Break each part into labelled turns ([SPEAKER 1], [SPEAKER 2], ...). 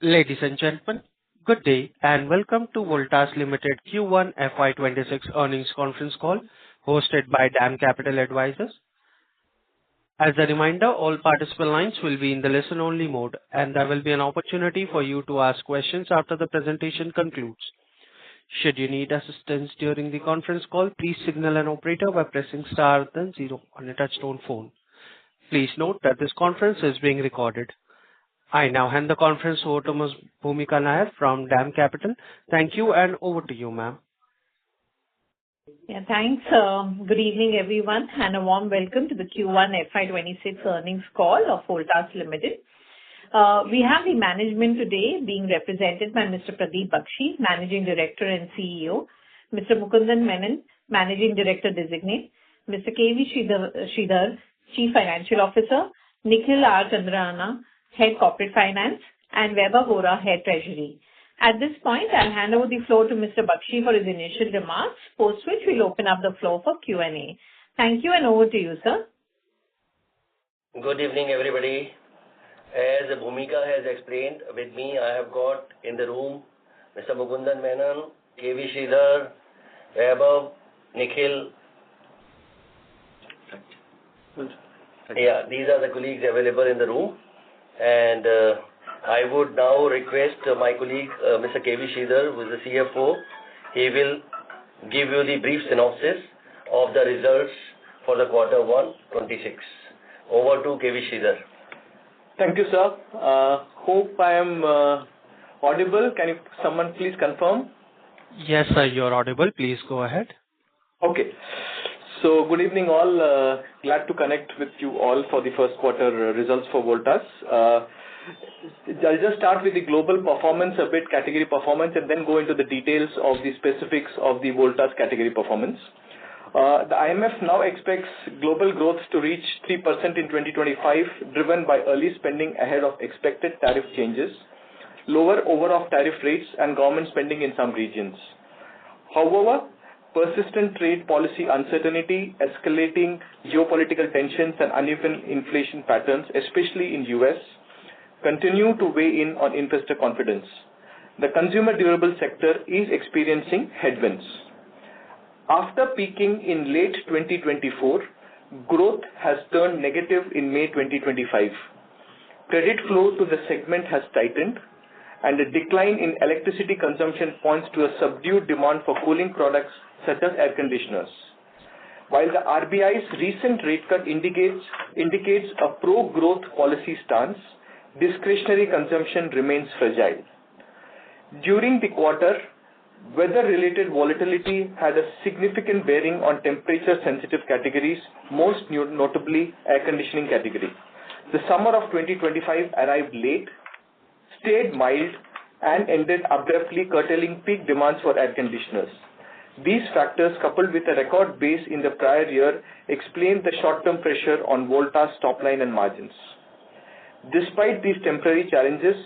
[SPEAKER 1] Ladies and gentlemen, good day and welcome to Voltas Ltd Q1 FY26 earnings conference call hosted by DAM Capital Advisors. As a reminder, all participant lines will be in the listen-only mode, and there will be an opportunity for you to ask questions after the presentation concludes. Should you need assistance during the conference call, please signal an operator by pressing star then zero on a touchtone phone. Please note that this conference is being recorded. I now hand the conference over to Ms. Bhumika Nair from DAM Capital. Thank you, and over to you, ma'am.
[SPEAKER 2] Yeah, thanks. Good evening, everyone, and a warm welcome to the Q1 FY26 earnings call of Voltas Ltd. We have the management today being represented by Mr. Pradeep Bakshi, Managing Director and CEO, Mr. Mukundan Menon, Managing Director Designate, Mr. K.V. Sridhar, Chief Financial Officer, Nikhil R. Chandrana, Head Corporate Finance, and Vaibhav Vora, Head Treasury. At this point, I'll hand over the floor to Mr. Bakshi for his initial remarks, post which we'll open up the floor for Q&A. Thank you, and over to you, sir.
[SPEAKER 3] Good evening, everybody. As Bhumika has explained, with me I have got in the room Mr. Mukundan Menon, K.V. Sridhar, Vaibhav, Nikhil. Yeah, these are the colleagues available in the room. And I would now request my colleague, Mr. K.V. Sridhar, who is the CFO. He will give you the brief synopsis of the results for the quarter 1, 26. Over to K.V. Sridhar.
[SPEAKER 4] Thank you, sir. Hope I am audible. Can someone please confirm?
[SPEAKER 1] Yes, sir, you're audible. Please go ahead.
[SPEAKER 4] Okay. So, good evening all. Glad to connect with you all for the first quarter results for Voltas. I'll just start with the global performance, a bit category performance, and then go into the details of the specifics of the Voltas category performance. The IMF now expects global growth to reach 3% in 2025, driven by early spending ahead of expected tariff changes, lower overall tariff rates, and government spending in some regions. However, persistent trade policy uncertainty, escalating geopolitical tensions, and uneven inflation patterns, especially in the US, continue to weigh in on investor confidence. The consumer durable sector is experiencing headwinds. After peaking in late 2024, growth has turned negative in May 2025. Credit flow to the segment has tightened, and a decline in electricity consumption points to a subdued demand for cooling products such as air conditioners. While the RBI's recent rate cut indicates a pro-growth policy stance, discretionary consumption remains fragile. During the quarter, weather-related volatility had a significant bearing on temperature-sensitive categories, most notably air conditioning category. The summer of 2025 arrived late, stayed mild, and ended abruptly, curtailing peak demands for air conditioners. These factors, coupled with a record base in the prior year, explain the short-term pressure on Voltas' top line and margins. Despite these temporary challenges,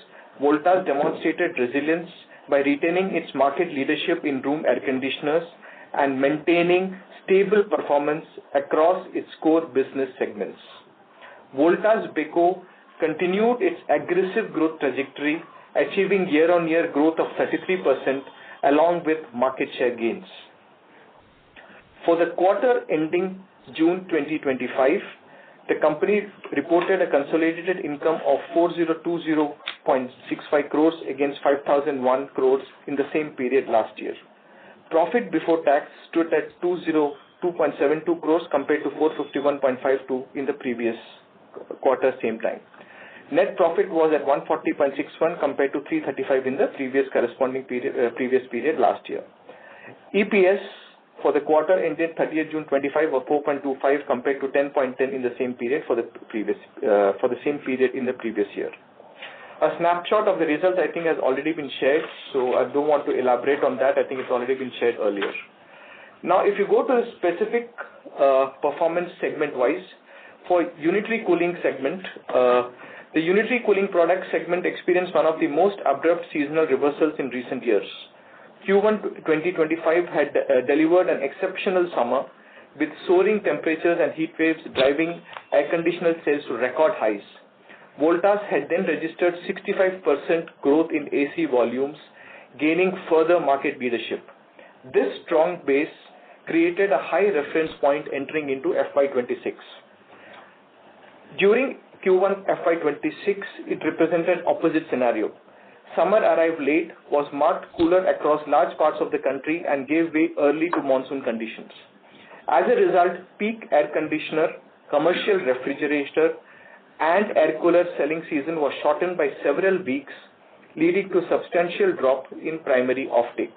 [SPEAKER 4] Voltas demonstrated resilience by retaining its market leadership in room air conditioners and maintaining stable performance across its core business segments. Voltas Beko continued its aggressive growth trajectory, achieving year-on-year growth of 33% along with market share gains. For the quarter ending June 2025, the company reported a consolidated income of 4020.65 crores against 5001 crores in the same period last year. Profit before tax stood at 202.72 crores compared to 451.52 in the previous quarter same time. Net profit was at 140.61 compared to 335 in the previous period last year. EPS for the quarter ended 30th June 25 were 4.25 compared to 10.10 in the same period for the same period in the previous year. A snapshot of the results I think has already been shared, so I don't want to elaborate on that. I think it's already been shared earlier. Now, if you go to the specific performance segment-wise, for unitary cooling segment, the unitary cooling product segment experienced one of the most abrupt seasonal reversals in recent years. Q1 2025 had delivered an exceptional summer with soaring temperatures and heat waves driving air conditioner sales to record highs. Voltas had then registered 65% growth in AC volumes, gaining further market leadership. This strong base created a high reference point entering into FY26. During Q1 FY26, it represented opposite scenario. Summer arrived late, was marked cooler across large parts of the country and gave way early to monsoon conditions. As a result, peak air conditioner, commercial refrigerator and air cooler selling season was shortened by several weeks, leading to substantial drop in primary offtake.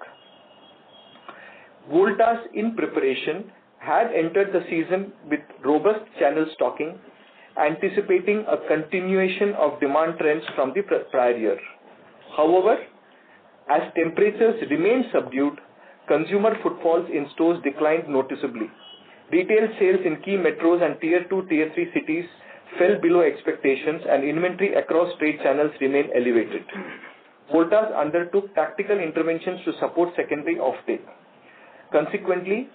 [SPEAKER 4] Voltas, in preparation, had entered the season with robust channel stocking, anticipating a continuation of demand trends from the prior year. However, as temperatures remained subdued, consumer footfalls in stores declined noticeably. Retail sales in key metros and Tier 2, Tier 3 cities fell below expectations and inventory across trade channels remained elevated. Voltas undertook tactical interventions to support secondary offtake. Consequently,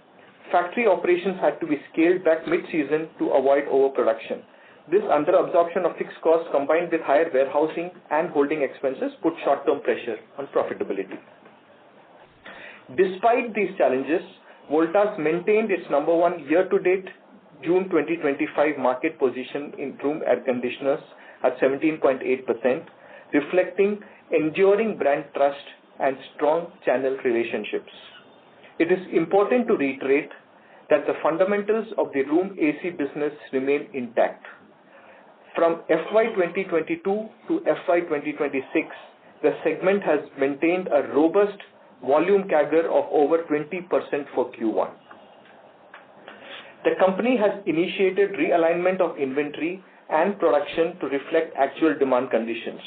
[SPEAKER 4] factory operations had to be scaled back mid-season to avoid overproduction. This under-absorption of fixed costs combined with higher warehousing and holding expenses put short-term pressure on profitability. Despite these challenges, Voltas maintained its number one year-to-date June 2025 market position in room air conditioners at 17.8%, reflecting enduring brand trust and strong channel relationships. It is important to reiterate that the fundamentals of the room AC business remain intact. From FY 2022 to FY 2026, the segment has maintained a robust volume CAGR of over 20% for Q1. The company has initiated realignment of inventory and production to reflect actual demand conditions.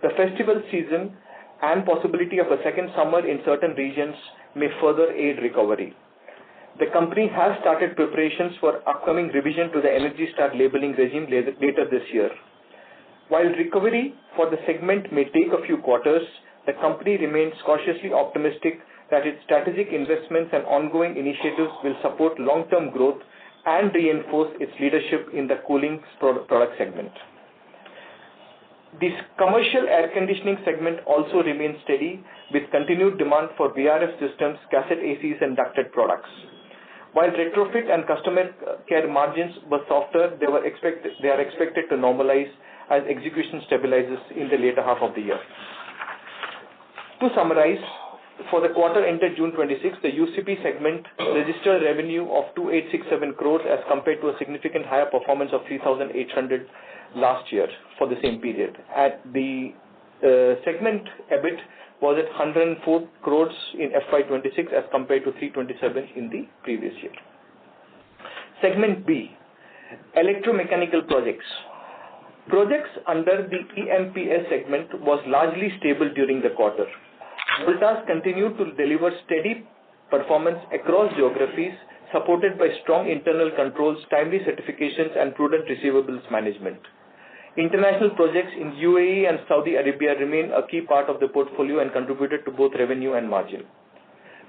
[SPEAKER 4] The festival season and possibility of a second summer in certain regions may further aid recovery. The company has started preparations for upcoming revision to the Energy Star labeling regime later this year. While recovery for the segment may take a few quarters, the company remains cautiously optimistic that its strategic investments and ongoing initiatives will support long-term growth and reinforce its leadership in the cooling product segment. The commercial air conditioning segment also remains steady with continued demand for VRF systems, cassette ACs and ducted products. While retrofit and customer care margins were softer, they are expected to normalize as execution stabilizes in the later half of the year. To summarize, for the quarter ended June 26, the UCP segment registered revenue of 2867 crores as compared to a significant higher performance of 3800 last year for the same period. At the segment EBIT was at 104 crores in FY26 as compared to 327 in the previous year. Segment B, electromechanical projects. Projects under the EMPS segment was largely stable during the quarter. Voltas continued to deliver steady performance across geographies, supported by strong internal controls, timely certifications and prudent receivables management. International projects in UAE and Saudi Arabia remain a key part of the portfolio and contributed to both revenue and margin.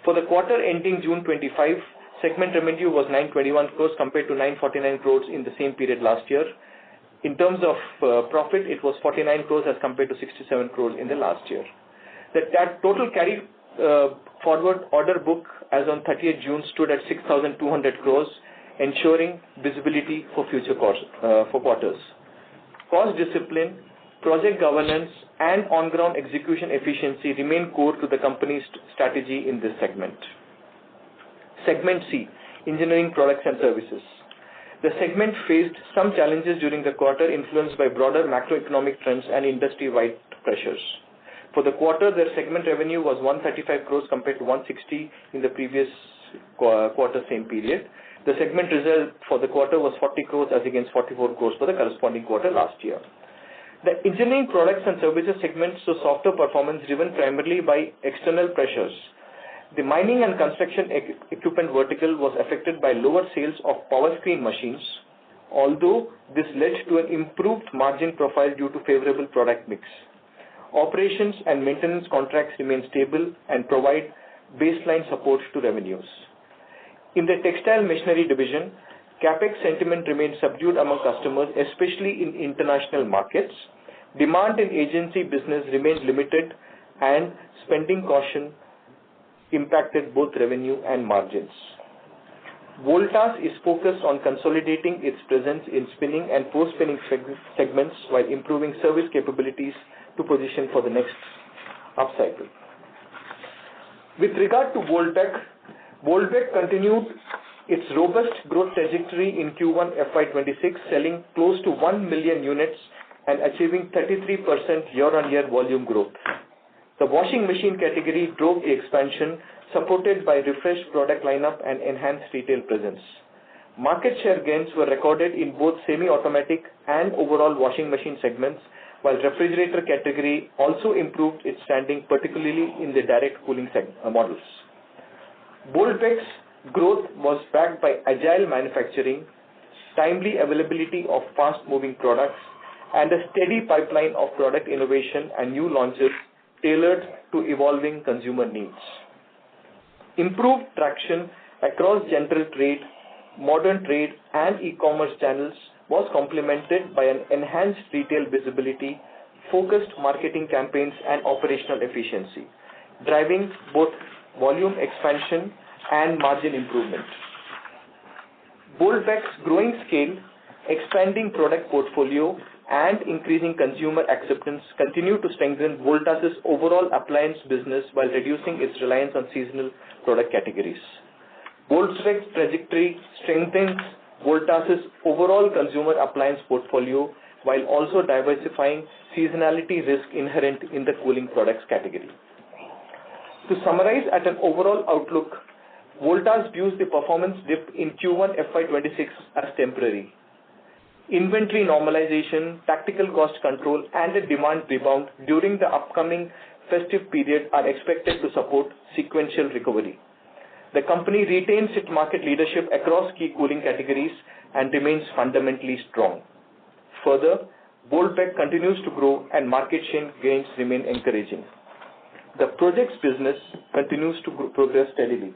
[SPEAKER 4] For the quarter ending June 25, segment revenue was 921 crores compared to 949 crores in the same period last year. In terms of profit, it was 49 crores as compared to 67 crores in the last year. The total carry forward order book as on 30th June stood at 6,200 crores, ensuring visibility for future quarters. Cost discipline, project governance, and on-ground execution efficiency remain core to the company's strategy in this segment. Segment C, engineering products and services. The segment faced some challenges during the quarter influenced by broader macroeconomic trends and industry-wide pressures. For the quarter, their segment revenue was 135 crores compared to 160 in the previous quarter same period. The segment result for the quarter was 40 crores as against 44 crores for the corresponding quarter last year. The engineering products and services segment saw softer performance driven primarily by external pressures. The mining and construction equipment vertical was affected by lower sales of power screen machines, although this led to an improved margin profile due to favorable product mix. Operations and maintenance contracts remain stable and provide baseline support to revenues. In the textile machinery division, CapEx sentiment remained subdued among customers, especially in international markets. Demand in agency business remained limited, and spending caution impacted both revenue and margins. Voltas is focused on consolidating its presence in spinning and post-spinning segments while improving service capabilities to position for the next upcycle. With regard to Voltas continued its robust growth trajectory in Q1 FY26, selling close to 1 million units and achieving 33% year-on-year volume growth. The washing machine category drove the expansion, supported by refreshed product lineup and enhanced retail presence. Market share gains were recorded in both semi-automatic and overall washing machine segments, while refrigerator category also improved its standing, particularly in the direct cooling models. Voltas growth was backed by agile manufacturing, timely availability of fast-moving products, and a steady pipeline of product innovation and new launches tailored to evolving consumer needs. Improved traction across general trade, modern trade, and e-commerce channels was complemented by an enhanced retail visibility, focused marketing campaigns, and operational efficiency, driving both volume expansion and margin improvement. Voltas' growing scale, expanding product portfolio, and increasing consumer acceptance continue to strengthen Voltas' overall appliance business while reducing its reliance on seasonal product categories. Voltas' trajectory strengthens Voltas' overall consumer appliance portfolio while also diversifying seasonality risk inherent in the cooling products category. To summarize at an overall outlook, Voltas views the performance dip in Q1 FY26 as temporary. Inventory normalization, tactical cost control, and a demand rebound during the upcoming festive period are expected to support sequential recovery. The company retains its market leadership across key cooling categories and remains fundamentally strong. Further, Voltas continues to grow and market share gains remain encouraging. The projects business continues to progress steadily.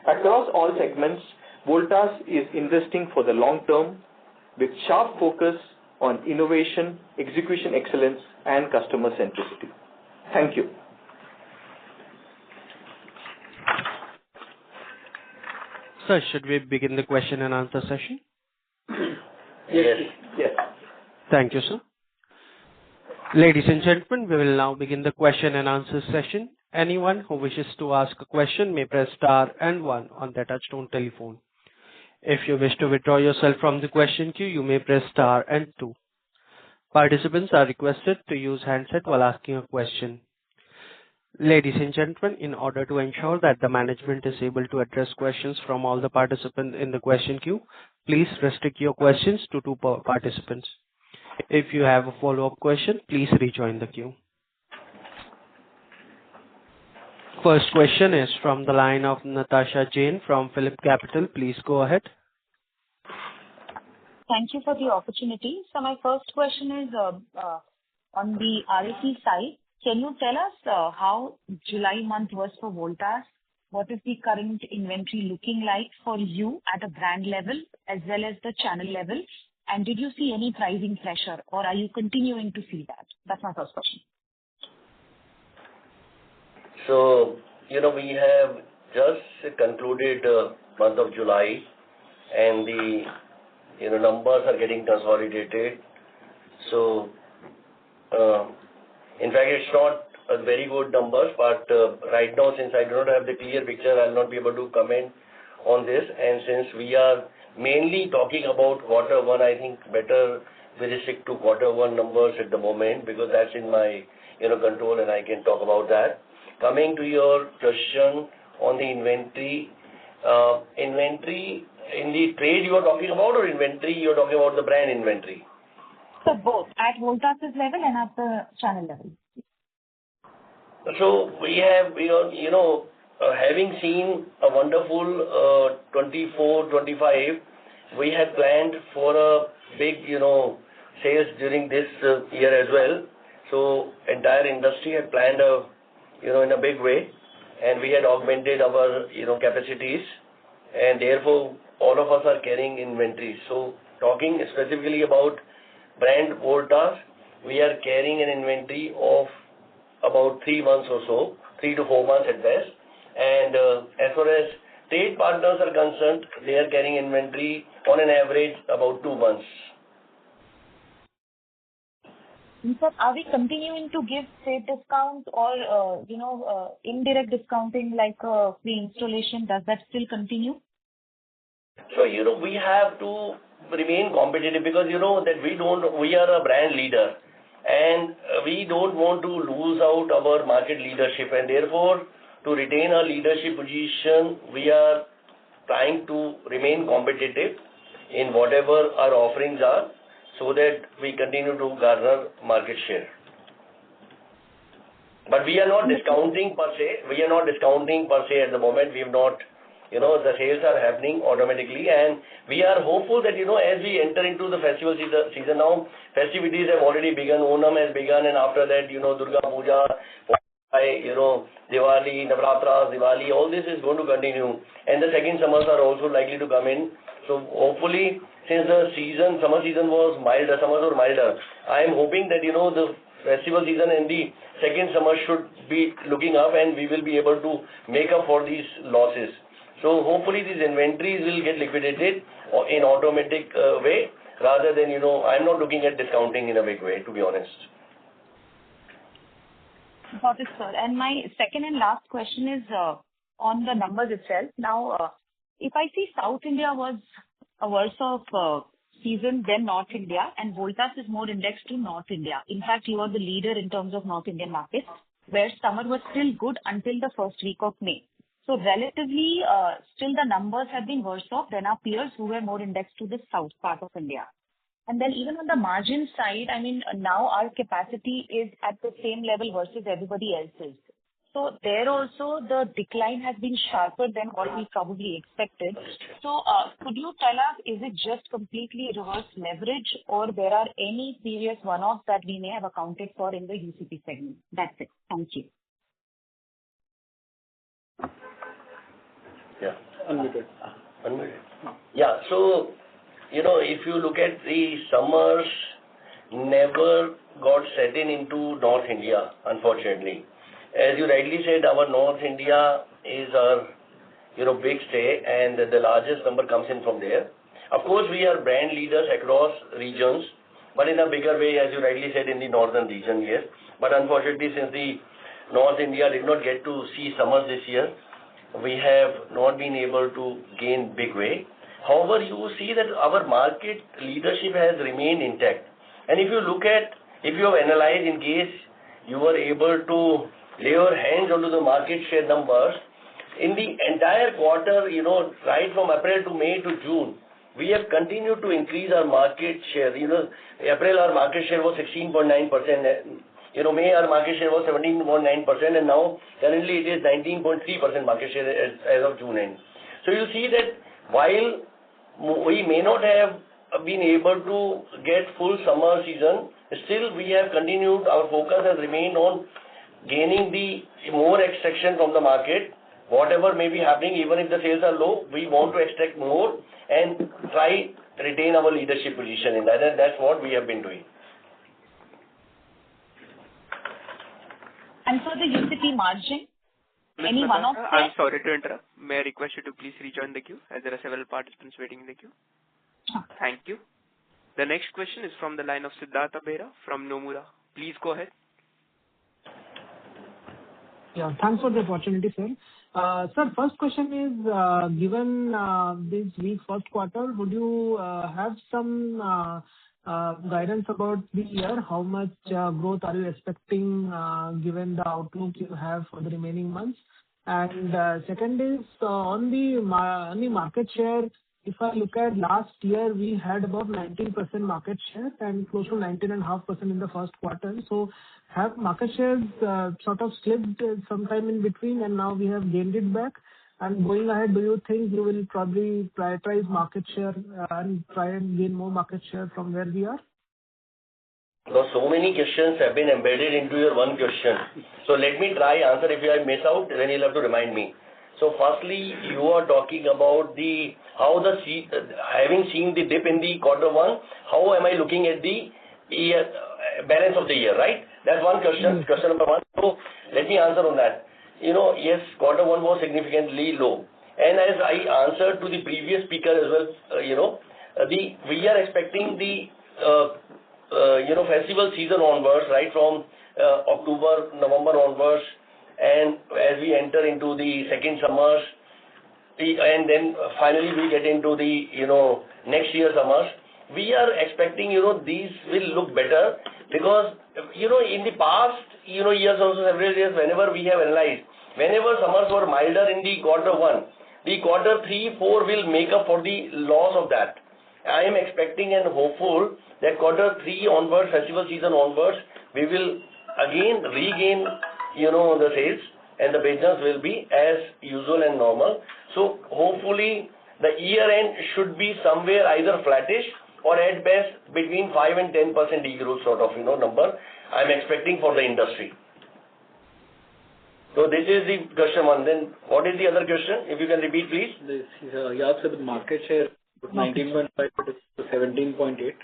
[SPEAKER 4] Across all segments, Voltas is investing for the long term with sharp focus on innovation, execution excellence, and customer centricity. Thank you.
[SPEAKER 1] Sir, should we begin the question and answer session?
[SPEAKER 3] Yes.
[SPEAKER 4] Yes.
[SPEAKER 1] Thank you, sir. Ladies and gentlemen, we will now begin the question and answer session. Anyone who wishes to ask a question may press star and one on their touchtone telephone. If you wish to withdraw yourself from the question queue, you may press star and two. Participants are requested to use handset while asking a question. Ladies and gentlemen, in order to ensure that the management is able to address questions from all the participants in the question queue, please restrict your questions to two participants. If you have a follow-up question, please rejoin the queue. First question is from the line of Natasha Jain from Phillip Capital. Please go ahead.
[SPEAKER 5] Thank you for the opportunity. So my first question is on the RAC side. Can you tell us how July month was for Voltas? What is the current inventory looking like for you at a brand level as well as the channel level? And did you see any pricing pressure or are you continuing to see that? That's my first question.
[SPEAKER 3] So, we have just concluded month of July and the numbers are getting consolidated. So, in fact, it's not a very good numbers, but right now, since I do not have the clear picture, I'll not be able to comment on this. And since we are mainly talking about quarter one, I think better we stick to quarter one numbers at the moment because that's in my control and I can talk about that. Coming to your question on the inventory, inventory in the trade you are talking about or inventory you are talking about the brand inventory?
[SPEAKER 5] So both at Voltas' level and at the channel level.
[SPEAKER 3] So we have, having seen a wonderful 24-25, we had planned for a big, sales during this year as well. So entire industry had planned in a big way, and we had augmented our, capacities, and therefore all of us are carrying inventory. So talking specifically about brand Voltas, we are carrying an inventory of about 3 months or so, 3 to 4 months at best. And as far as trade partners are concerned, they are carrying inventory on an average about 2 months.
[SPEAKER 5] Sir, are we continuing to give trade discounts or, indirect discounting like free installation? Does that still continue?
[SPEAKER 3] So, we have to remain competitive because, that we are a brand leader and we don't want to lose out our market leadership, and therefore to retain our leadership position, we are trying to remain competitive in whatever our offerings are, so that we continue to garner market share. But we are not discounting per se. At the moment. We have not, the sales are happening automatically, and we are hopeful that, as we enter into the festival season now, festivities have already begun, Onam has begun, and after that, Durga Puja, Diwali, Navratras, Diwali, all this is going to continue, and the second summers are also likely to come in. So hopefully, since the summer season was milder, summers were milder, I am hoping that, the festival season and the second summer should be looking up and we will be able to make up for these losses. So hopefully these inventories will get liquidated in automatic way, rather than, I'm not looking at discounting in a big way, to be honest.
[SPEAKER 5] Got it, sir. And my second and last question is on the numbers itself. Now, if I see South India was a worse of season than North India, and Voltas is more indexed to North India. In fact, you are the leader in terms of North Indian markets, where summer was still good until the first week of May. So relatively, still the numbers have been worse off than our peers who were more indexed to the south part of India. And then even on the margin side, now our capacity is at the same level versus everybody else's. So there also the decline has been sharper than what we probably expected. So could you tell us, is it just completely reverse leverage, or there are any serious one-offs that we may have accounted for in the UCP segment? That's it. Thank you.
[SPEAKER 3] Yeah. Unmuted. Yeah. So, if you look at the summers, never got set into North India, unfortunately. As you rightly said, our North India is our, big stay, and the largest number comes in from there. Of course, we are brand leaders across regions, but in a bigger way, as you rightly said, in the northern region, yes. But unfortunately, since the North India did not get to see summers this year, we have not been able to gain big way. However, you see that our market leadership has remained intact. And if you have analyzed, in case you were able to lay your hands onto the market share numbers, in the entire quarter, right from April to May to June, we have continued to increase our market share. April our market share was 16.9%. May our market share was 17.9%, and now currently it is 19.3% market share as of June end. So you see that while we may not have been able to get full summer season, still we have continued, our focus has remained on gaining the more extraction from the market. Whatever may be happening, even if the sales are low, we want to extract more and try retain our leadership position in that, and that's what we have been doing.
[SPEAKER 5] And for the UCP margin, any one-off?
[SPEAKER 6] I'm sorry to interrupt. May I request you to please rejoin the queue, as there are several participants waiting in the queue. Thank you. The next question is from the line of Siddhartha Bera from Nomura. Please go ahead.
[SPEAKER 7] Yeah, thanks for the opportunity, sir. Sir, first question is, given this week first quarter, would you have some guidance about the year? How much growth are you expecting given the outlook you have for the remaining months? And second is on the market share. If I look at last year, we had about 19% market share and close to 19.5% in the first quarter. So have market shares sort of slipped sometime in between, and now we have gained it back? And going ahead, do you think you will probably prioritize market share and try and gain more market share from where we are?
[SPEAKER 3] So many questions have been embedded into your one question. So let me try answer. If I miss out, then you'll have to remind me. So firstly, you are talking about having seen the dip in the quarter one, how am I looking at the year, balance of the year, right? That's one question, question number one. So let me answer on that. Yes, quarter one was significantly low. And as I answered to the previous speaker as well, we are expecting the, festival season onwards, right from October, November onwards, and as we enter into the second summers, and then finally we get into the, next year summers, we are expecting, these will look better because, in the past, years also, several years, whenever we have analyzed, whenever summers were milder in the quarter one, the quarter 3, 4 will make up for the loss of that. I am expecting and hopeful that quarter 3 onwards, festival season onwards, we will again regain, the sales and the business will be as usual and normal. So hopefully the year end should be somewhere either flattish or at best between 5 and 10% degrowth sort of, number I'm expecting for the industry. So this is the question one. Then what is the other question? If you can repeat, please.
[SPEAKER 4] You asked about market share, 19.5 to 17.8,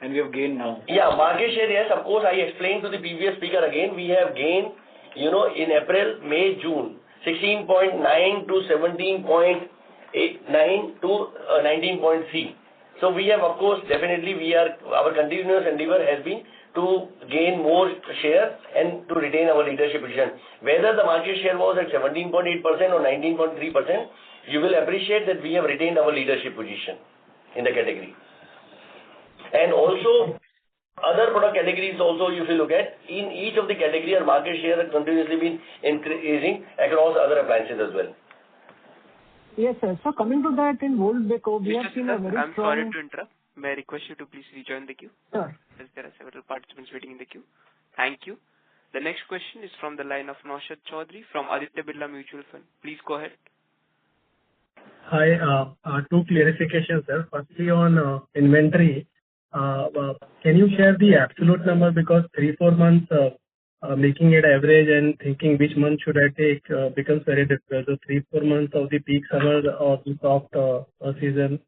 [SPEAKER 4] and we have gained now.
[SPEAKER 3] Yeah, market share, yes, of course, I explained to the previous speaker again, we have gained, in April, May, June, 16.9 to 17.89 to 19.3. So we have, of course, definitely our continuous endeavor has been to gain more share and to retain our leadership position. Whether the market share was at 17.8% or 19.3%, you will appreciate that we have retained our leadership position in the category. And also, other product categories also, if you look at, in each of the category, our market share has continuously been increasing across other appliances as well.
[SPEAKER 7] Yes, sir. So coming to that in Volt Beko, we have seen a very
[SPEAKER 6] I'm
[SPEAKER 7] strong...
[SPEAKER 6] sorry to interrupt. May I request you to please rejoin the queue?
[SPEAKER 7] Sure.
[SPEAKER 6] As there are several participants waiting in the queue. Thank you. The next question is from the line of Naushad Chaudhary from Aditya Birla Mutual Fund. Please go ahead.
[SPEAKER 8] Hi, two clarifications, sir. Firstly, on inventory, can you share the absolute number, because 3-4 months making it average and thinking which month should I take becomes very difficult. So 3-4 months of the peak summer or the soft season,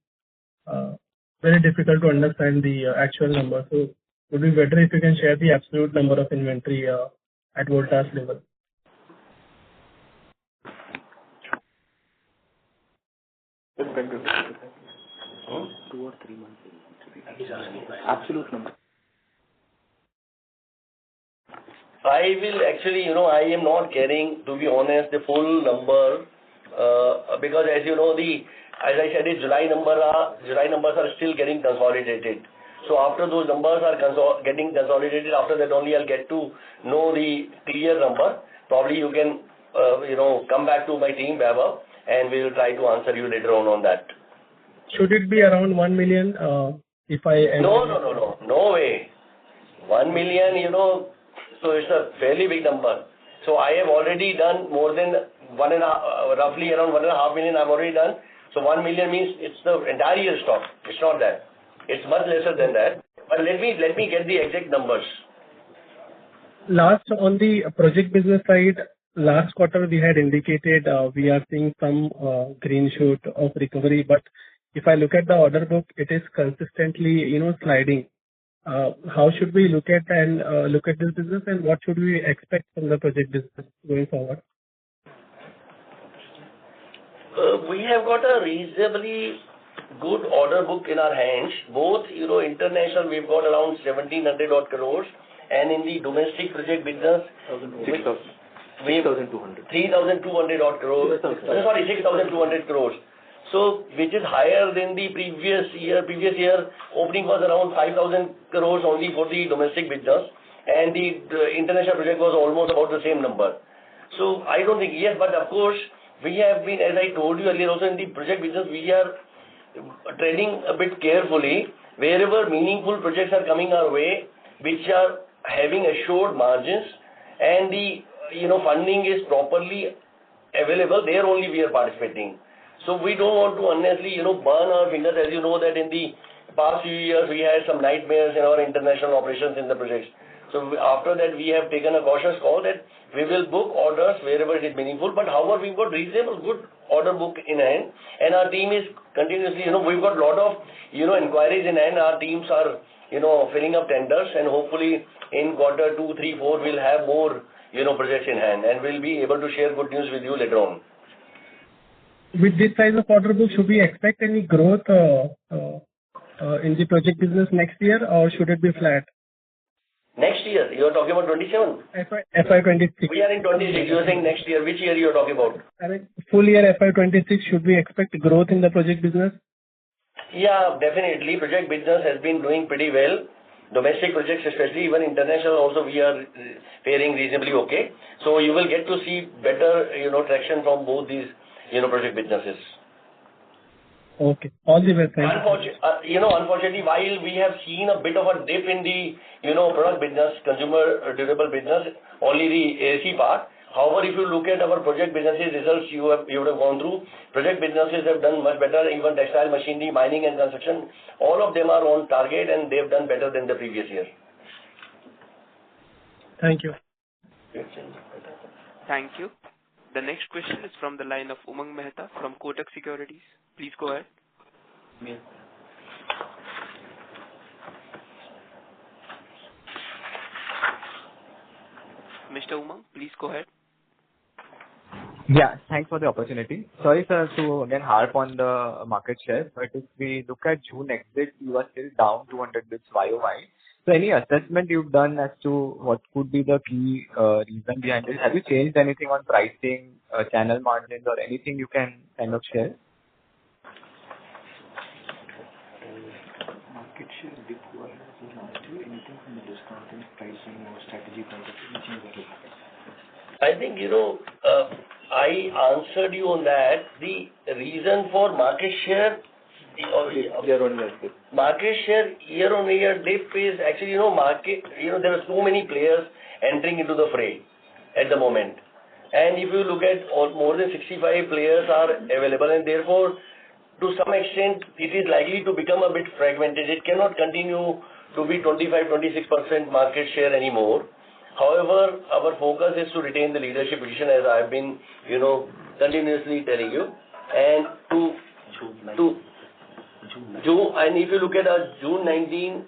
[SPEAKER 8] very difficult to understand the actual number. So it would be better if you can share the absolute number of inventory at Voltas level.
[SPEAKER 4] Two or 3 months. Absolute number.
[SPEAKER 3] I will actually, I am not carrying, to be honest, the full number because as you know, as I said, July numbers are still getting consolidated. So after those numbers are getting consolidated, after that only I'll get to know the clear number. Probably you can, come back to my team, Baba, and we will try to answer you later on that.
[SPEAKER 8] Should it be around 1 million? If I
[SPEAKER 3] No way. 1 million, so it's a fairly big number. So I have already done more than roughly around 1.5 million I've already done. So 1 million means it's the entire year stock. It's not that. It's much lesser than that. But let me get the exact numbers.
[SPEAKER 8] Last, on the project business side, last quarter we had indicated we are seeing some green shoot of recovery, but if I look at the order book, it is consistently, sliding. How should we look at this business, and what should we expect from the project business going forward?
[SPEAKER 3] We have got a reasonably good order book in our hands. Both, international, we've got around 1,700 odd crores, and in the domestic project business,
[SPEAKER 4] 6,200.
[SPEAKER 3] 3,200 odd crores. Sorry, 6,200 crores. So, which is higher than the previous year. Previous year opening was around 5,000 crores only for the domestic business, and the international project was almost about the same number. So, I don't think, yes, but of course, we have been, as I told you earlier, also in the project business, we are treading a bit carefully. Wherever meaningful projects are coming our way, which are having assured margins, and the funding is properly available, there only we are participating. So we don't want to unnecessarily, burn our fingers. As you know that in the past few years, we had some nightmares in our international operations in the projects. So after that, we have taken a cautious call that we will book orders wherever it is meaningful. But however, we've got reasonable good order book in hand, and our team is continuously, we've got a lot of, inquiries in hand. Our teams are, filling up tenders, and hopefully in quarter 2, 3, 4, we'll have more, projects in hand, and we'll be able to share good news with you later on.
[SPEAKER 8] With this size of order book, should we expect any growth in the project business next year, or should it be flat?
[SPEAKER 3] Next year? You are talking about 27?
[SPEAKER 8] FY 26.
[SPEAKER 3] We are in 26. You are saying next year. Which year you are talking about?
[SPEAKER 8] I mean, full year FY 26, should we expect growth in the project business?
[SPEAKER 3] Yeah, definitely. Project business has been doing pretty well. Domestic projects especially, even international also, we are faring reasonably okay. So you will get to see better, traction from both these, project businesses.
[SPEAKER 8] Okay. All the best.
[SPEAKER 3] Unfortunately, while we have seen a bit of a dip in the, product business, consumer durable business, only the AC part. However, if you look at our project businesses results you would have gone through, project businesses have done much better, even textile, machinery, mining and construction, all of them are on target and they've done better than the previous year.
[SPEAKER 8] Thank you.
[SPEAKER 6] Thank you. The next question is from the line of Umang Mehta from Kotak Securities. Please go ahead. Mr. Umang, please go ahead.
[SPEAKER 9] Yeah, thanks for the opportunity. Sorry, sir, to again harp on the market share, but if we look at June exit, you are still down 200 bits YOY. So any assessment you've done as to what could be the key reason behind it? Have you changed anything on pricing, channel margins, or anything you can kind of share?
[SPEAKER 10] Market share dip last year, anything from the discounting, pricing, or strategy point of view, anything that will happen?
[SPEAKER 3] I think, I answered you on that. The reason for market share
[SPEAKER 9] Year-on-year dip.
[SPEAKER 3] Market share year-on-year dip is actually, there are so many players entering into the fray at the moment. And if you look at more than 65 players are available, and therefore, to some extent, it is likely to become a bit fragmented. It cannot continue to be 25-26% market share anymore. However, our focus is to retain the leadership position, as I have been, continuously telling you. And and if you look at our June 19,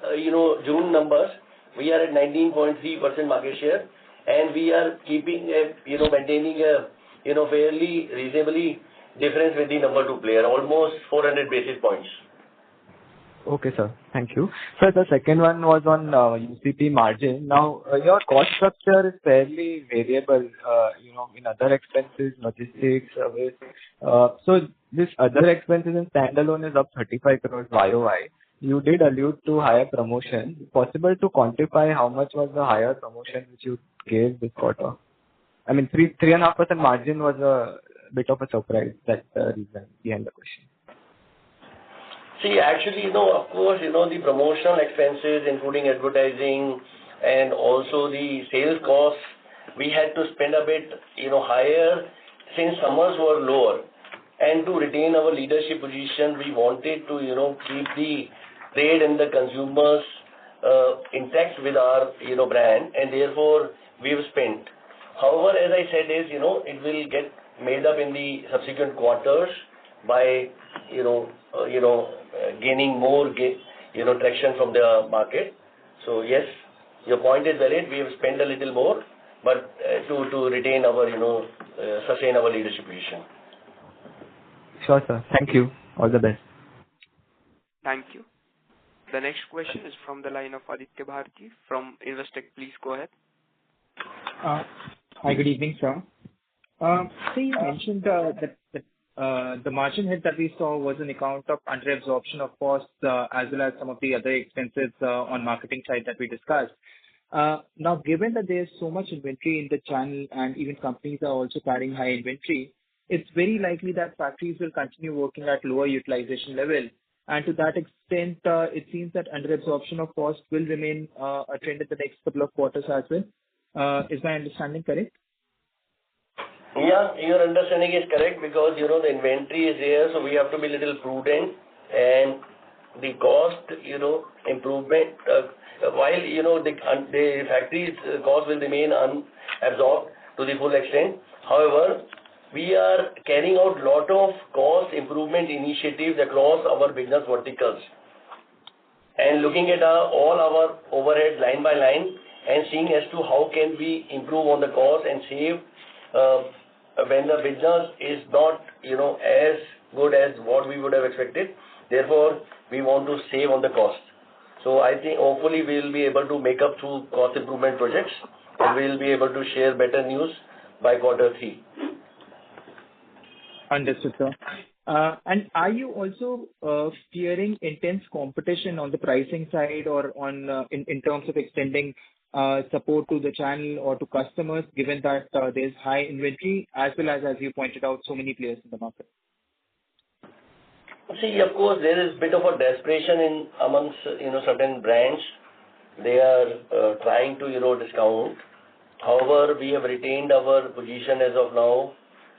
[SPEAKER 3] June numbers, we are at 19.3% market share, and we are keeping maintaining a, fairly reasonably difference with the number 2 player, almost 400 basis points.
[SPEAKER 9] Okay, sir. Thank you. Sir, the second one was on UCP margin. Now, your cost structure is fairly variable, in other expenses, logistics, service. So this other expenses in standalone is up 35 crores YOY. You did allude to higher promotion. Possible to quantify how much was the higher promotion which you gave this quarter? I mean, 3.5% margin was a bit of a surprise. That's the reason behind the question.
[SPEAKER 3] See, actually, of course, the promotional expenses, including advertising and also the sales costs, we had to spend a bit, higher since summers were lower. And to retain our leadership position, we wanted to, keep the trade and the consumers intact with our, brand, and therefore we've spent. However, as I said, it will get made up in the subsequent quarters by, gaining more, traction from the market. So yes, your point is valid. We have spent a little more, but to retain our, sustain our leadership position.
[SPEAKER 9] Sure, sir. Thank you. All the best.
[SPEAKER 6] Thank you. The next question is from the line of Aditya Bharti from Investec. Please go ahead.
[SPEAKER 11] Hi, good evening, sir. So you mentioned that the margin hit that we saw was on account of under absorption of costs as well as some of the other expenses on marketing side that we discussed. Now, given that there's so much inventory in the channel and even companies are also carrying high inventory, it's very likely that factories will continue working at lower utilization level. And to that extent, it seems that under absorption of cost will remain a trend in the next couple of quarters as well. Is my understanding correct?
[SPEAKER 3] Yeah, your understanding is correct because, the inventory is there, so we have to be a little prudent. And the cost, improvement, while, the factory's cost will remain unabsorbed to the full extent. However, we are carrying out lot of cost improvement initiatives across our business verticals and looking at all our overhead line by line and seeing as to how can we improve on the cost and save when the business is not, as good as what we would have expected. Therefore, we want to save on the cost. So I think hopefully we will be able to make up through cost improvement projects and we will be able to share better news by Q3.
[SPEAKER 11] Understood, sir. And are you also fearing intense competition on the pricing side or on in terms of extending support to the channel or to customers, given that there's high inventory as well as you pointed out, so many players in the market?
[SPEAKER 3] See, of course, there is a bit of a desperation amongst certain brands. They are trying to discount. However, we have retained our position as of now,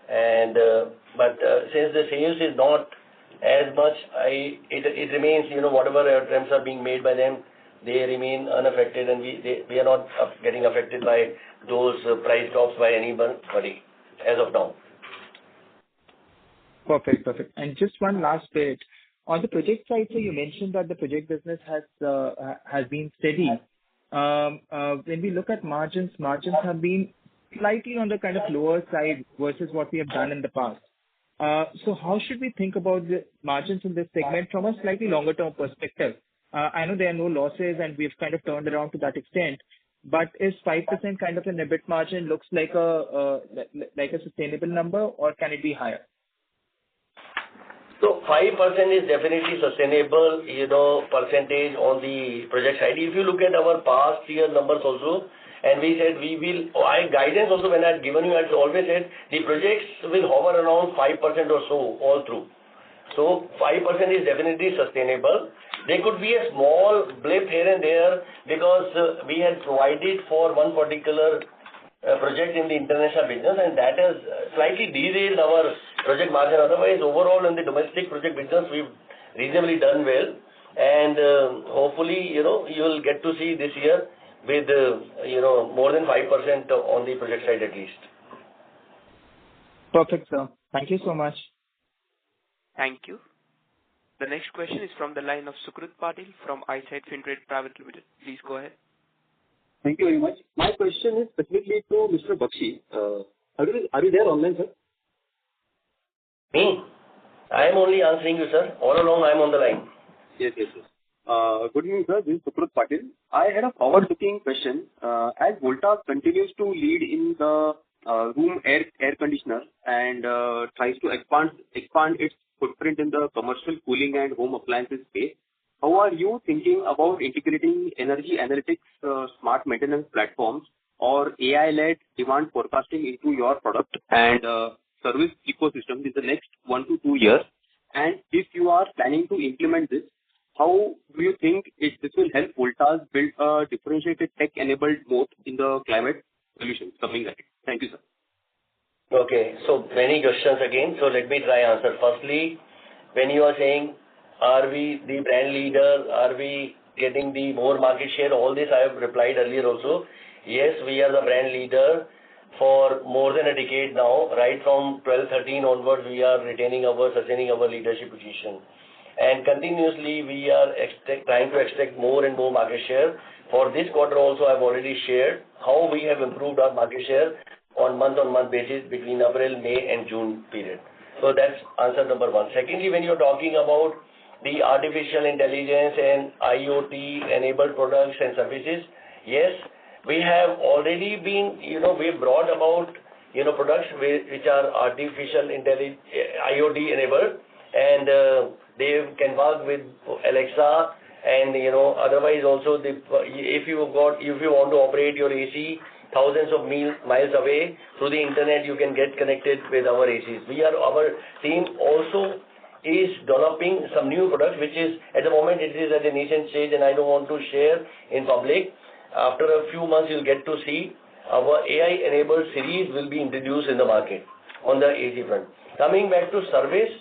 [SPEAKER 3] and but since the sales is not as much, it remains, whatever attempts are being made by them, they remain unaffected, and we are not getting affected by those price drops by anybody as of now.
[SPEAKER 11] Perfect. And just one last bit. On the project side, so you mentioned that the project business has been steady. When we look at margins have been slightly on the kind of lower side versus what we have done in the past. So how should we think about the margins in this segment from a slightly longer term perspective? I know there are no losses and we've kind of turned around to that extent, but is 5% kind of an EBIT margin looks like a sustainable number, or can it be higher?
[SPEAKER 3] So 5% is definitely sustainable, percentage on the project side. If you look at our past year numbers also, and we said we will, guidance also when I had given you, I had always said the projects will hover around 5% or so all through. So 5% is definitely sustainable. There could be a small blip here and there because we had provided for one particular project in the international business, and that has slightly derailed our project margin. Otherwise, overall in the domestic project business, we've reasonably done well, and hopefully, you will get to see this year with, more than 5% on the project side at least.
[SPEAKER 11] Perfect, sir. Thank you so much.
[SPEAKER 6] Thank you. The next question is from the line of Sukrit Patil from Eyesight Fintrade Private Limited. Please go ahead.
[SPEAKER 12] Thank you very much. My question is specifically to Mr. Bakshi. Are you there online, sir?
[SPEAKER 3] Me? I am only answering you, sir. All along I am on the line.
[SPEAKER 12] Yes. Good evening, sir. This is Sukrit Patil. I had a forward-looking question. As Voltas continues to lead in the room air conditioner and tries to expand its footprint in the commercial cooling and home appliances space, how are you thinking about integrating energy analytics, smart maintenance platforms, or AI-led demand forecasting into your product and service ecosystem in the next 1 to 2 years? And if you are planning to implement this, how do you think this will help Voltas build a differentiated tech-enabled moat in the climate solutions coming ahead? Thank you, sir.
[SPEAKER 3] Okay, so many questions again. So let me try answer. Firstly, when you are saying, are we the brand leader? Are we getting the more market share? All this I have replied earlier also. Yes, we are the brand leader for more than a decade now. Right from 12-13 onwards, we are sustaining our leadership position. And continuously, we are trying to extract more and more market share. For this quarter also, I've already shared how we have improved our market share on month-on-month basis between April, May and June period. So that's answer number one. Secondly, when you're talking about the artificial intelligence and IoT-enabled products and services, yes, we have already been, we have brought about, products which are artificial intelligence, IoT-enabled, and they can work with Alexa, and otherwise also if you want to operate your AC thousands of miles away through the internet, you can get connected with our ACs. Our team also is developing some new products, which is at the moment it is at a nascent stage, and I don't want to share in public. After a few months, you'll get to see our AI-enabled series will be introduced in the market on the AC front. Coming back to service,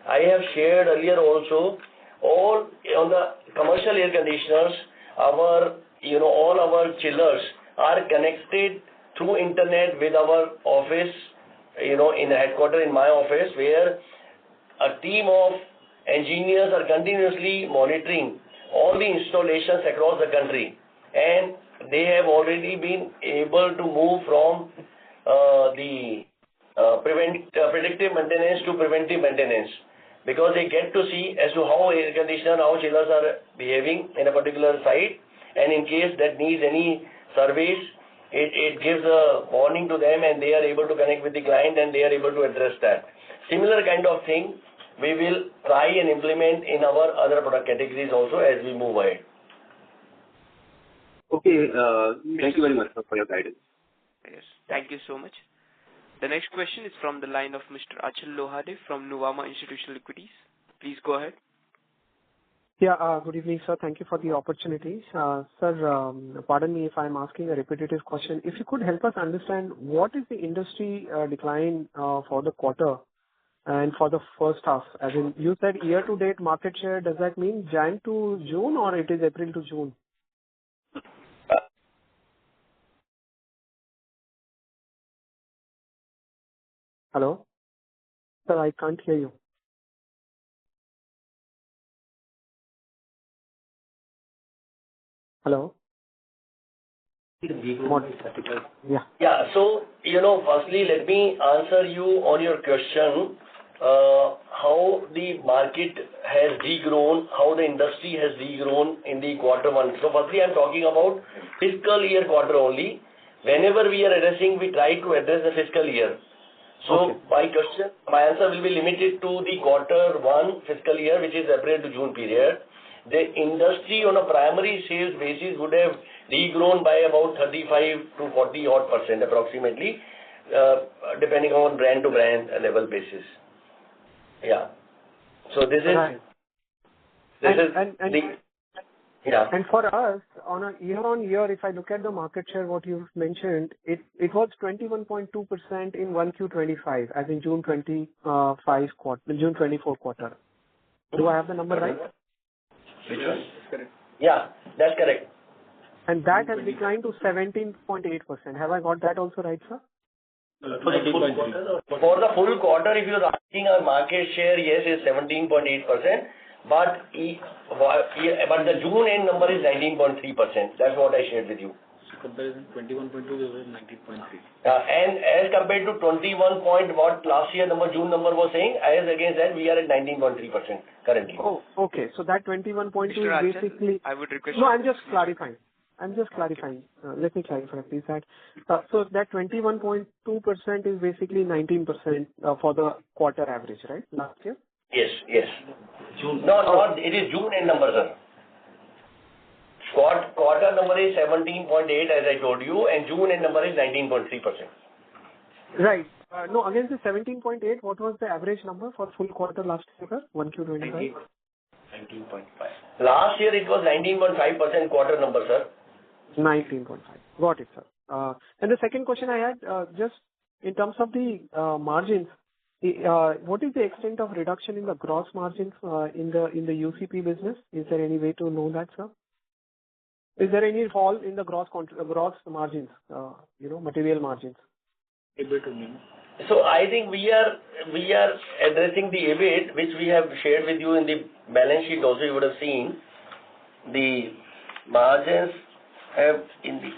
[SPEAKER 3] I have shared earlier also all on the commercial air conditioners, our, all our chillers are connected through internet with our office, in the headquarters in my office, where a team of engineers are continuously monitoring all the installations across the country, and they have already been able to move from the predictive maintenance to preventive maintenance, because they get to see as to how air conditioner, how chillers are behaving in a particular site, and in case that needs any service, it gives a warning to them, and they are able to connect with the client, and they are able to address that. Similar kind of thing we will try and implement in our other product categories also as we move ahead.
[SPEAKER 12] Okay, thank you very much for your guidance.
[SPEAKER 6] Yes, thank you so much. The next question is from the line of Mr. Achal Lohade from Nuvama Institutional Equities. Please go ahead.
[SPEAKER 13] Yeah, good evening, sir. Thank you for the opportunity. Sir, pardon me if I'm asking a repetitive question. If you could help us understand what is the industry decline for the quarter and for the first half? As in, you said year-to-date market share. Does that mean Jan to June, or it is April to June? Hello? Sir, I can't hear you. Hello? Yeah.
[SPEAKER 3] Yeah. So, firstly, let me answer you on your question, how the market has degrown, how the industry has degrown in the quarter one. So, firstly, I'm talking about fiscal year quarter only. Whenever we are addressing, we try to address the fiscal year. So, okay. My answer will be limited to the quarter one fiscal year, which is April to June period. The industry on a primary sales basis would have degrown by about 35 to 40 odd % approximately, depending on brand to brand level basis. Yeah. So this is
[SPEAKER 13] right.
[SPEAKER 3] Yeah.
[SPEAKER 13] And for us, on a year-on-year, if I look at the market share, what you've mentioned, it was 21.2% in 1Q25, as in June 24 quarter. Do I have the number right?
[SPEAKER 3] Which one? Correct. Yeah, that's correct.
[SPEAKER 13] And that has declined to 17.8%. Have I got that also right, sir?
[SPEAKER 3] For the full quarter, if you're asking our market share, yes, is 17.8%. But the June end number is 19.3%. That's what I shared with you.
[SPEAKER 10] So comparison 21.2 was 19.3.
[SPEAKER 3] And as compared to 21 point what last year number, June number was saying, as against that we are at 19.3% currently.
[SPEAKER 13] Oh, okay. So that 21.2 is basically.
[SPEAKER 6] I would request.
[SPEAKER 13] No, I'm just clarifying. Let me clarify, please. So that 21.2% is basically 19% for the quarter average, right? Last year.
[SPEAKER 3] Yes. June. No, it is June end number, sir. Quarter number is 17.8 as I told you, and June end number is 19.3%.
[SPEAKER 13] Right. No, against the 17.8, what was the average number for full quarter last year, 1Q25?
[SPEAKER 3] 19.5. Last year it was 19.5% quarter number, sir.
[SPEAKER 13] 19.5. Got it, sir. And the second question I had, just in terms of the margins, what is the extent of reduction in the gross margins in the UCP business? Is there any way to know that, sir? Is there any fall in the gross margins, material margins?
[SPEAKER 3] So I think we are addressing the EBIT, which we have shared with you in the balance sheet also. You would have seen the margins have in the.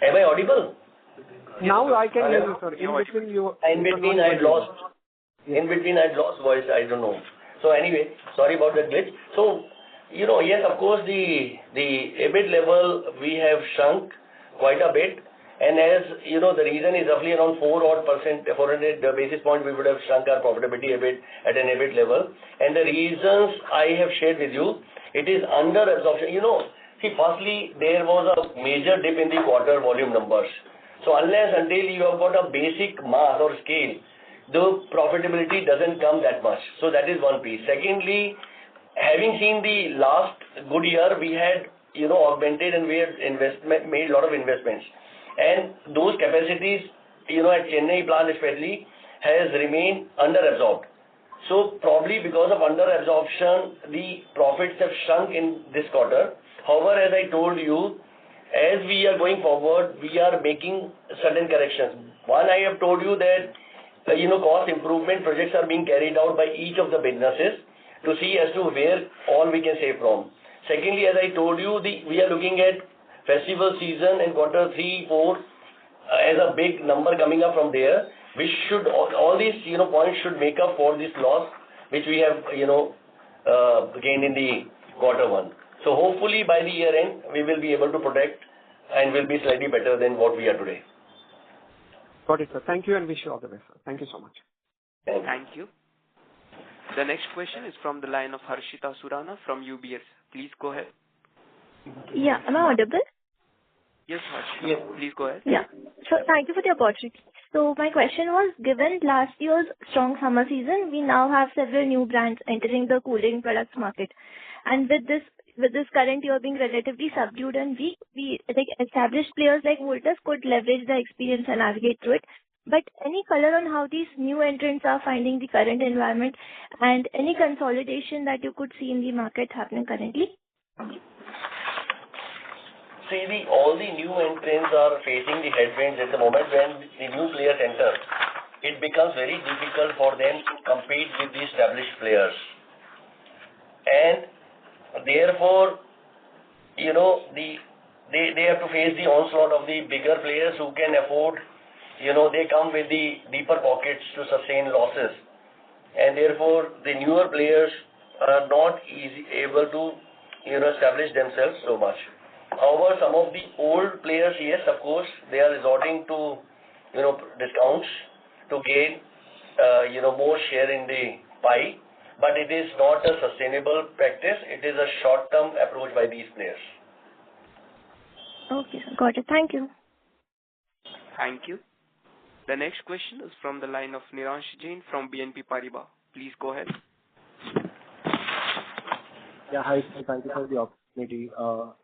[SPEAKER 3] Am I audible?
[SPEAKER 13] Now I can hear you, sir. In between I lost
[SPEAKER 3] voice. I don't know. So anyway, sorry about that glitch. So, yes, of course, the EBIT level we have shrunk quite a bit. And as you know, the reason is roughly around 400 basis points we would have shrunk our profitability a bit at an EBIT level. And the reasons I have shared with you, it is under absorption. See, firstly, there was a major dip in the quarter volume numbers. So until you have got a basic mass or scale, the profitability doesn't come that much. So that is one piece. Secondly, having seen the last good year, we had augmented and we had made a lot of investments, and those capacities at Chennai plant especially has remained under absorbed. So probably because of under absorption, the profits have shrunk in this quarter. However, as I told you, as we are going forward, we are making certain corrections. One, I have told you that cost improvement projects are being carried out by each of the businesses to see as to where all we can save from. Secondly, as I told you, we are looking at festival season in quarter 3, 4 as a big number coming up from there, which should all these points should make up for this loss which we have gained in the quarter 1. So hopefully by the year end we will be able to protect and will be slightly better than what we are today.
[SPEAKER 13] Got it, sir. Thank you and wish you all the best, sir. Thank you so much.
[SPEAKER 6] Thank you. The next question is from the line of Harshita Surana from UBS. Please go ahead.
[SPEAKER 14] Yeah, am I audible?
[SPEAKER 6] Yes, Harshita. Yes. Please go ahead.
[SPEAKER 14] Yeah. So thank you for the opportunity. So my question was, given last year's strong summer season, we now have several new brands entering the cooling products market. And with this current year being relatively subdued and weak, established players like Voltas could leverage the experience and navigate through it. But any color on how these new entrants are finding the current environment and any consolidation that you could see in the market happening currently?
[SPEAKER 3] See, all the new entrants are facing the headwinds at the moment. When the new players enter, it becomes very difficult for them to compete with the established players. And therefore, they have to face the onslaught of the bigger players who can afford, they come with the deeper pockets to sustain losses. And therefore, the newer players are not able to, establish themselves so much. However, some of the old players, yes, of course, they are resorting to, discounts to gain, more share in the pie. But it is not a sustainable practice. It is a short-term approach by these players.
[SPEAKER 14] Okay, sir. Got it. Thank you.
[SPEAKER 6] Thank you. The next question is from the line of Niransh Jain from BNP Paribas. Please go ahead.
[SPEAKER 15] Yeah, hi, sir. Thank you for the opportunity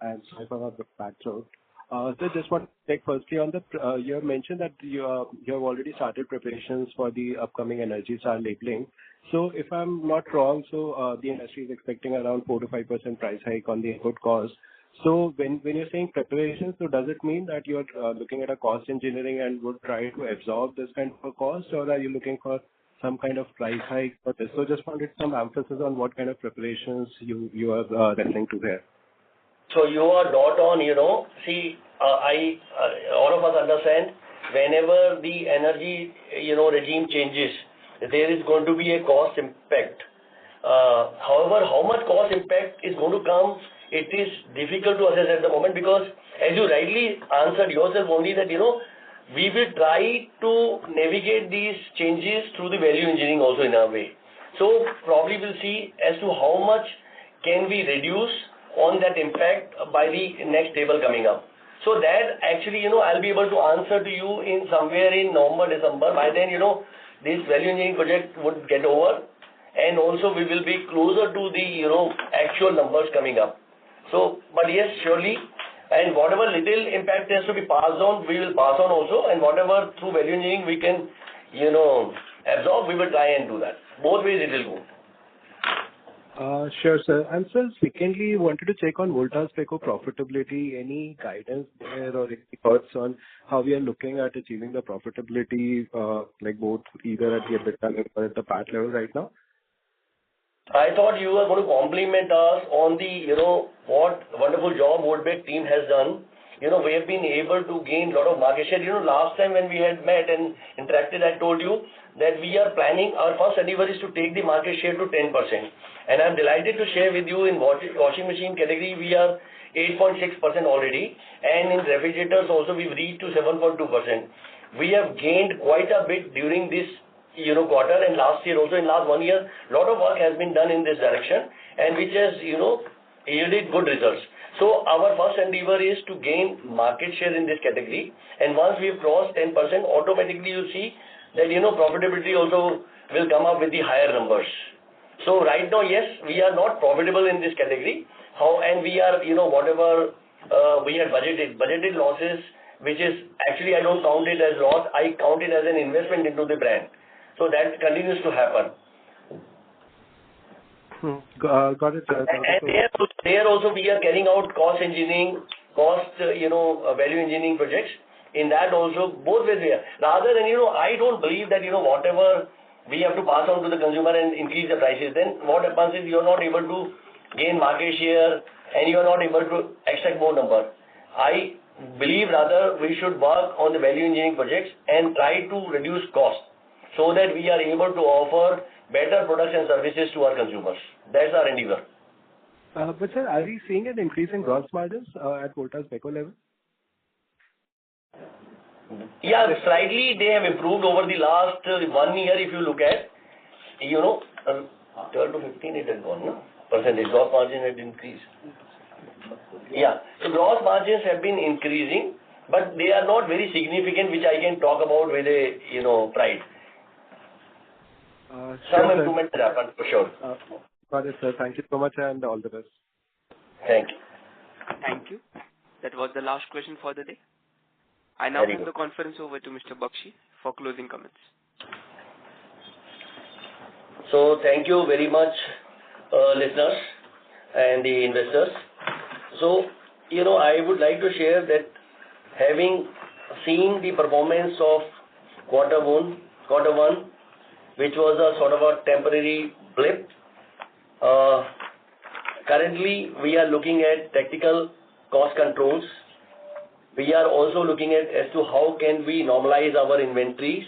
[SPEAKER 15] and sorry for the backdrop. So just want to take firstly on the, you have mentioned that you have already started preparations for the upcoming Energy Star labeling. So if I'm not wrong, so the industry is expecting around 4 to 5% price hike on the input cost. So when you're saying preparations, so does it mean that you're looking at a cost engineering and would try to absorb this kind of a cost, or are you looking for some kind of price hike for this? So just wanted some emphasis on what kind of preparations you are referring to there.
[SPEAKER 3] So you are dot on, See, all of us understand whenever the energy, regime changes, there is going to be a cost impact. However, how much cost impact is going to come, it is difficult to assess at the moment because, as you rightly answered yourself only that, we will try to navigate these changes through the value engineering also in our way. So probably we'll see as to how much can we reduce on that impact by the next table coming up. So that actually, I'll be able to answer to you in somewhere in November, December. By then, this value engineering project would get over and also we will be closer to the, actual numbers coming up. So, but yes, surely, and whatever little impact has to be passed on, we will pass on also, and whatever through value engineering we can, absorb, we will try and do that. Both ways it will go.
[SPEAKER 15] Sure, sir. And sir, secondly, wanted to check on Voltas Beko profitability. Any guidance there or any thoughts on how we are looking at achieving the profitability, like both either at the EBITDA level or at the PAT level right now?
[SPEAKER 3] I thought you were going to compliment us on the, what wonderful job Voltas team has done. We have been able to gain a lot of market share. Last time when we had met and interacted, I told you that we are planning, our first endeavor is to take the market share to 10%. And I'm delighted to share with you in washing machine category, we are 8.6% already. And in refrigerators also, we've reached to 7.2%. We have gained quite a bit during this quarter and last year also. In last 1 year, a lot of work has been done in this direction and which has, yielded good results. So our first endeavor is to gain market share in this category. And once we've crossed 10%, automatically you see that, profitability also will come up with the higher numbers. So right now, yes, we are not profitable in this category. And we are, whatever we had budgeted losses, which is actually I don't count it as loss, I count it as an investment into the brand. So that continues to happen.
[SPEAKER 15] Got it, sir.
[SPEAKER 3] And there also we are carrying out cost engineering, value engineering projects. In that also, both ways we are. Rather than, I don't believe that, whatever we have to pass on to the consumer and increase the prices, then what happens is you are not able to gain market share and you are not able to extract more number. I believe rather we should work on the value engineering projects and try to reduce cost so that we are able to offer better products and services to our consumers. That's our endeavor.
[SPEAKER 15] But sir, are we seeing an increase in gross margins at Voltas Beko level?
[SPEAKER 3] Yeah, slightly they have improved over the last 1 year. If you look at, 12 to 15 it has gone, no? Percentage. Gross margin had increased. Yeah, so gross margins have been increasing, but they are not very significant, which I can talk about with a, pride. Some improvement has happened for sure.
[SPEAKER 15] Got it, sir. Thank you so much and all the best.
[SPEAKER 3] Thank you.
[SPEAKER 6] Thank you. That was the last question for the day. I now hand the conference over to Mr. Bakshi for closing comments.
[SPEAKER 3] So thank you very much, listeners and the investors. So, I would like to share that having seen the performance of quarter one, which was a sort of a temporary blip, currently we are looking at tactical cost controls. We are also looking at as to how can we normalize our inventories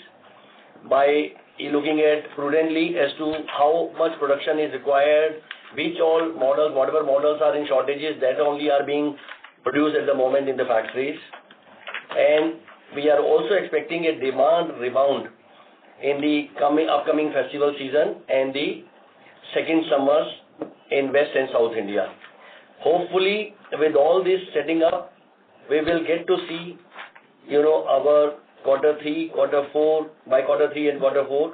[SPEAKER 3] by looking at prudently as to how much production is required, which all models, whatever models are in shortages, that only are being produced at the moment in the factories. And we are also expecting a demand rebound in the upcoming festival season and the second summers in West and South India. Hopefully, with all this setting up, we will get to see, our quarter 3, quarter 4, by quarter 3 and quarter 4,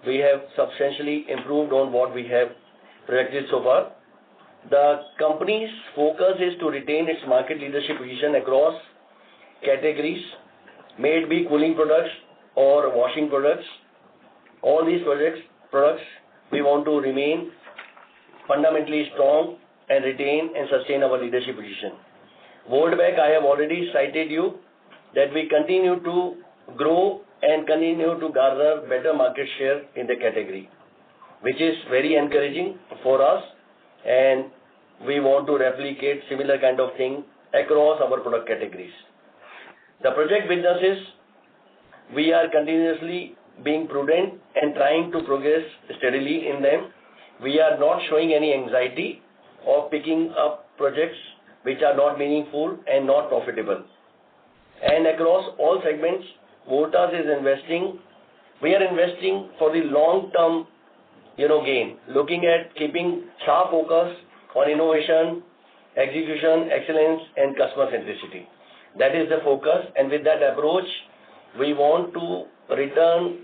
[SPEAKER 3] we have substantially improved on what we have projected so far. The company's focus is to retain its market leadership position across categories, may it be cooling products or washing products. All these products, we want to remain fundamentally strong and retain and sustain our leadership position. Voltbek, I have already cited you that we continue to grow and continue to gather better market share in the category, which is very encouraging for us, and we want to replicate similar kind of thing across our product categories. The project businesses, we are continuously being prudent and trying to progress steadily in them. We are not showing any anxiety of picking up projects which are not meaningful and not profitable. And across all segments, Voltas is investing. We are investing for the long-term, gain, looking at keeping sharp focus on innovation, execution, excellence, and customer centricity. That is the focus, and with that approach, we want to return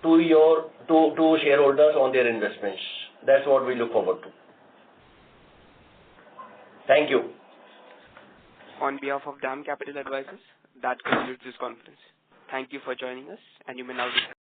[SPEAKER 3] to shareholders on their investments. That's what we look forward to. Thank you.
[SPEAKER 6] On behalf of DAM Capital Advisors, that concludes this conference. Thank you for joining us, and you may now disconnect.